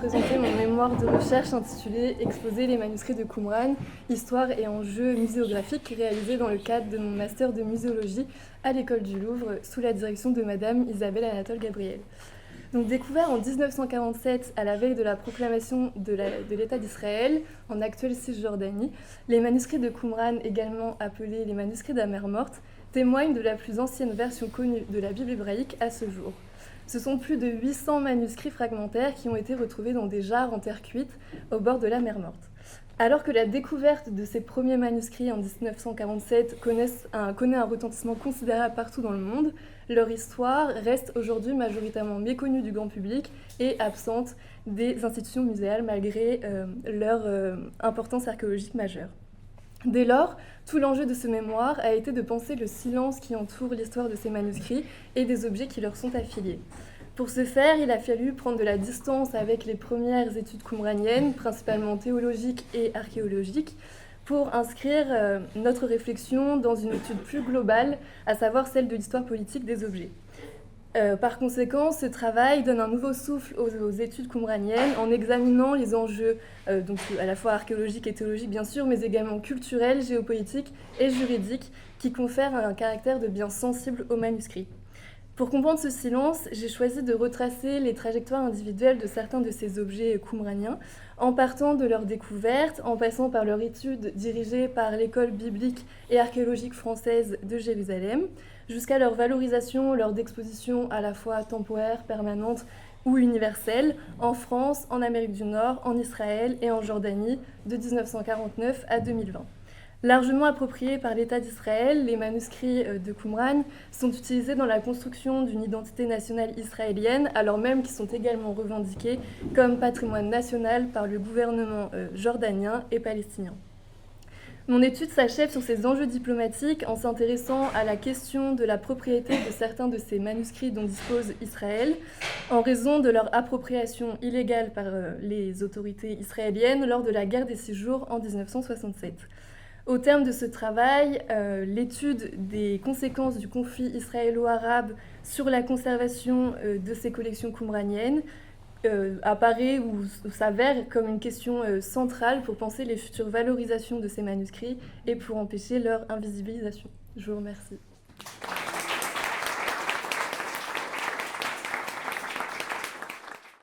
présenter mon mémoire de recherche intitulé Exposer les manuscrits de Qumran, histoire et enjeux muséographiques réalisé dans le cadre de mon master de muséologie à l'École du Louvre sous la direction de Madame Isabelle Anatole Gabriel. Donc, découvert en 1947 à la veille de la proclamation de l'État d'Israël en actuelle Cisjordanie, les manuscrits de Qumran, également appelés les manuscrits de la mer morte, témoignent de la plus ancienne version connue de la Bible hébraïque à ce jour. Ce sont plus de 800 manuscrits fragmentaires qui ont été retrouvés dans des jarres en terre cuite au bord de la mer morte. Alors que la découverte de ces premiers manuscrits en 1947 connaît un retentissement considérable partout dans le monde, leur histoire reste aujourd'hui majoritairement méconnue du grand public et absente des institutions muséales malgré leur importance archéologique majeure. Dès lors, tout l'enjeu de ce mémoire a été de penser le silence qui entoure l'histoire de ces manuscrits et des objets qui leur sont affiliés. Pour ce faire, il a fallu prendre de la distance avec les premières études qumraniennes, principalement théologiques et archéologiques, pour inscrire notre réflexion dans une étude plus globale, à savoir celle de l'histoire politique des objets. Par conséquent, ce travail donne un nouveau souffle aux études qumraniennes en examinant les enjeux donc à la fois archéologiques et théologiques bien sûr, mais également culturels, géopolitiques et juridiques qui confèrent un caractère de bien sensible aux manuscrits. Pour comprendre ce silence, j'ai choisi de retracer les trajectoires individuelles de certains de ces objets qumraniens, en partant de leur découverte, en passant par leur étude dirigée par l'école biblique et archéologique française de Jérusalem, jusqu'à leur valorisation lors d'expositions à la fois temporaires, permanentes ou universelles, en France, en Amérique du Nord, en Israël et en Jordanie, de 1949 à 2020. Largement appropriés par l'État d'Israël, les manuscrits de Qumran sont utilisés dans la construction d'une identité nationale israélienne, alors même qu'ils sont également revendiqués comme patrimoine national par le gouvernement jordanien et palestinien. Mon étude s'achève sur ces enjeux diplomatiques en s'intéressant à la question de la propriété de certains de ces manuscrits dont dispose Israël, en raison de leur appropriation illégale par les autorités israéliennes lors de la guerre des 6 jours en 1967. Au terme de ce travail, l'étude des conséquences du conflit israélo-arabe sur la conservation de ces collections qumraniennes apparaît ou s'avère comme une question centrale pour penser les futures valorisations de ces manuscrits et pour empêcher leur invisibilisation. Je vous remercie.